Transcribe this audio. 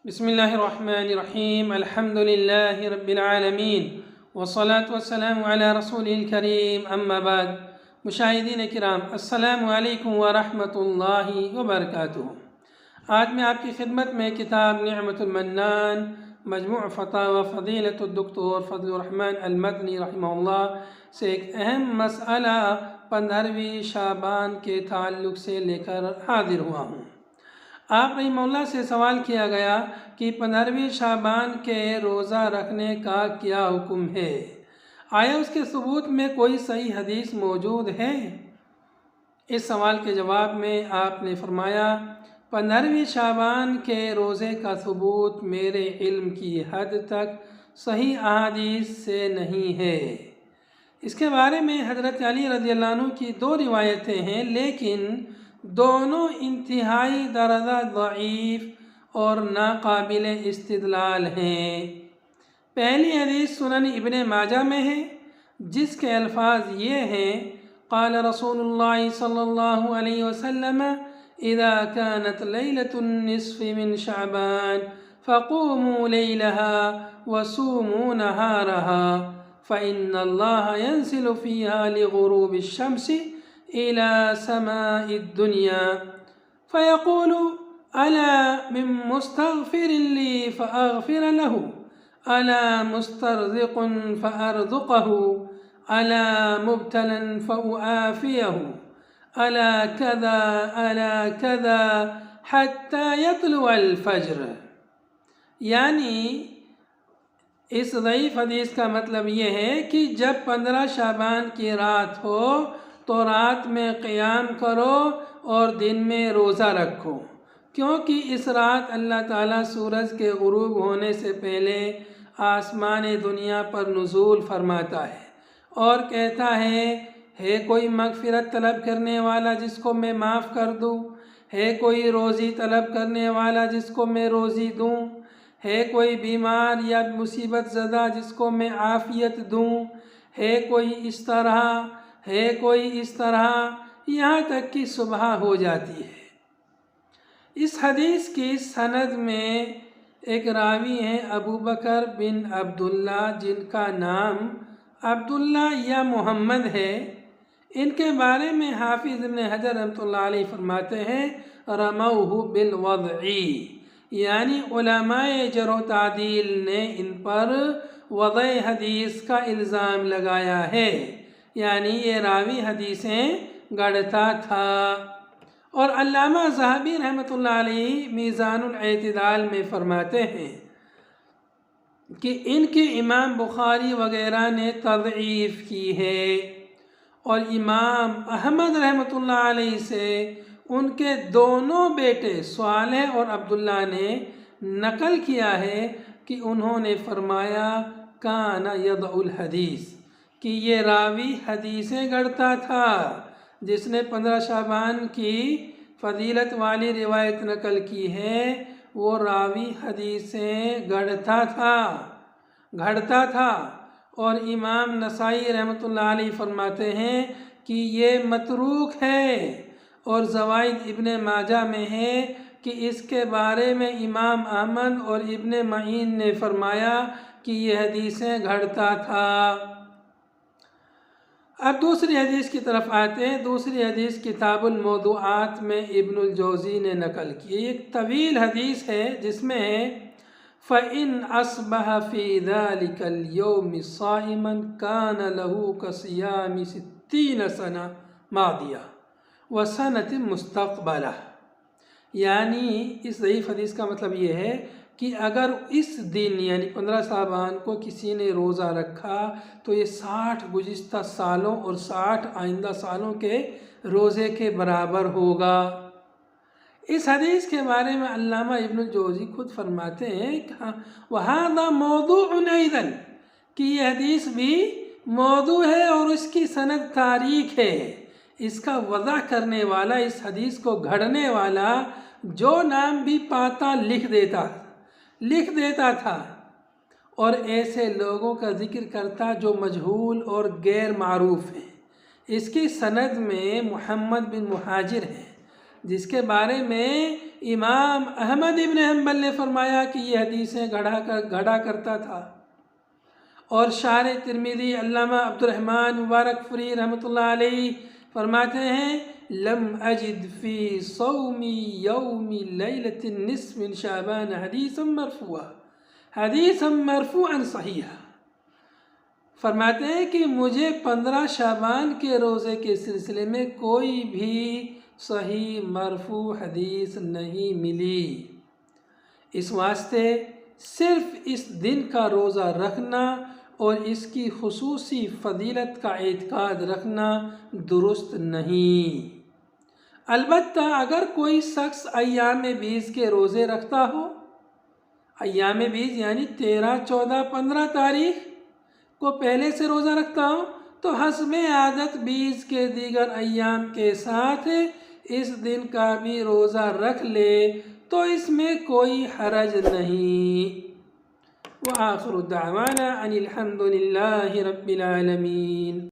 بسم اللہ الرحمن الرحیم الحمد للہ رب العالمین والصلاة والسلام علی رسول الکریم اما بعد۔ مشاہدین کرام، السلام علیکم ورحمۃ اللہ وبرکاتہ۔ آج میں آپ کی خدمت میں کتاب نعمت المنان مجموع فتاوی فضیلۃ الدکتور فضل الرحمن المدنی رحمہ اللہ سے ایک اہم مسئلہ 15ویں شعبان کے تعلق سے لے کر حاضر ہوا ہوں۔ آپ رحمہ اللہ سے سوال کیا گیا کہ 15ویں شعبان کے روزہ رکھنے کا کیا حکم ہے؟ آیا اس کے ثبوت میں کوئی صحیح حدیث موجود ہے؟ اس سوال کے جواب میں آپ نے فرمایا، 15ویں شعبان کے روزے کا ثبوت میرے علم کی حد تک صحیح احادیث سے نہیں ہے۔ اس کے بارے میں حضرت علی رضی اللہ عنہ کی 2 روایتیں ہیں، لیکن دونوں انتہائی درجہ ضعیف اور ناقابل استدلال ہیں۔ پہلی حدیث سنن ابن ماجہ میں ہے، جس کے الفاظ یہ ہیں: قال رسول اللہ صلی اللہ علیہ وسلم اذا كانت ليلة النصف من شعبان فقوموا ليلها وصوموا نهارها فإن الله ينزل فيها لغروب الشمس إلى سماء الدنيا فيقول ألا من مستغفر لي فأغفر له، ألا مسترزق فأرزقه، ألا مبتلا فأعافيه، ألا كذا حتى يطلع الفجر۔ یعنی اس ضعیف حدیث کا مطلب یہ ہے کہ جب 15 شعبان کی رات ہو تو رات میں قیام کرو اور دن میں روزہ رکھو، کیونکہ اس رات اللہ تعالیٰ سورج کے غروب ہونے سے پہلے آسمان دنیا پر نزول فرماتا ہے اور کہتا ہے کوئی مغفرت طلب کرنے والا جس کو میں معاف کر دوں، ہے کوئی روزی طلب کرنے والا جس کو میں روزی دوں، ہے کوئی بیمار یا مصیبت زدہ جس کو میں عافیت دوں، ہے کوئی اس طرح، ہے کوئی اس طرح، یہاں تک کہ صبح ہو جاتی ہے۔ اس حدیث کی سند میں ایک راوی ہیں ابو بکر بن عبداللہ، جن کا نام عبداللہ یا محمد ہے۔ ان کے بارے میں حافظ ابن حجر رحمۃ اللہ علیہ فرماتے ہیں رموہ بالوضع، یعنی علماء جرح و تعدیل نے ان پر وضع حدیث کا الزام لگایا ہے، یعنی یہ راوی حدیثیں گڑھتا تھا۔ اور علامہ ذہبی رحمۃ اللہ علیہ میزان الاعتدال میں فرماتے ہیں کہ ان کے امام بخاری وغیرہ نے تضعیف کی ہے، اور امام احمد رحمۃ اللہ علیہ سے ان کے دونوں بیٹے صالح اور عبداللہ نے نقل کیا ہے کہ انہوں نے فرمایا کان یضع الحدیث، کہ یہ راوی حدیثیں گڑھتا تھا۔ جس نے 15 شعبان کی فضیلت والی روایت نقل کی ہے وہ راوی حدیثیں گڑھتا تھا۔ اور امام نسائی رحمۃ اللہ علیہ فرماتے ہیں کہ یہ متروک ہے، اور زوائد ابن ماجہ میں ہے کہ اس کے بارے میں امام احمد اور ابن معین نے فرمایا کہ یہ حدیثیں گڑھتا تھا۔ اب دوسری حدیث کی طرف آتے ہیں۔ دوسری حدیث کتاب الموضوعات میں ابن الجوزی نے نقل کی۔ یہ ایک طویل حدیث ہے جس میں ہے فَإِنْ أَصْبَحَ فِي ذَلِكَ الْيَوْمِ صَائِمًا كَانَ لَهُ كَصِيَامِ 60 سَنَةً مَاضِيَةً وَسَنَةٍ مُسْتَقْبَلَةٍ۔ یعنی اس ضعیف حدیث کا مطلب یہ ہے کہ اگر اس دن یعنی 15 شعبان کو کسی نے روزہ رکھا تو یہ 60 گزشتہ سالوں اور 60 آئندہ سالوں کے روزے کے برابر ہوگا۔ اس حدیث کے بارے میں علامہ ابن الجوزی خود فرماتے ہیں کہ وَهَذَا مَوْضُوعٌ أَيْضًا، کہ یہ حدیث بھی موضوع ہے اور اس کی سند تاریک ہے۔ اس کا وضع کرنے والا، اس حدیث کو گھڑنے والا جو نام بھی پاتا لکھ دیتا تھا، اور ایسے لوگوں کا ذکر کرتا جو مجہول اور غیر معروف ہیں۔ اس کی سند میں محمد بن مہاجر ہے، جس کے بارے میں امام احمد ابن حنبل نے فرمایا کہ یہ حدیثیں گھڑا کرتا تھا۔ اور شارح ترمذی علامہ عبدالرحمن مبارک فری رحمۃ اللہ علیہ فرماتے ہیں لم اجد فی صوم یوم لیلۃ النصف من شعبان حدیثا مرفوعا صحیحا، فرماتے ہیں کہ مجھے 15 شعبان کے روزے کے سلسلے میں کوئی بھی صحیح مرفوع حدیث نہیں ملی۔ اس واسطے صرف اس دن کا روزہ رکھنا اور اس کی خصوصی فضیلت کا اعتقاد رکھنا درست نہیں۔ البتہ اگر کوئی شخص ایام بیض کے روزے رکھتا ہو، ایام بیض یعنی 13، 14، 15 تاریخ کو پہلے سے روزہ رکھتا ہو تو حسب عادت بیض کے دیگر ایام کے ساتھ اس دن کا بھی روزہ رکھ لے تو اس میں کوئی حرج نہیں۔ وآخر دعوانا ان الحمد للہ رب العالمین۔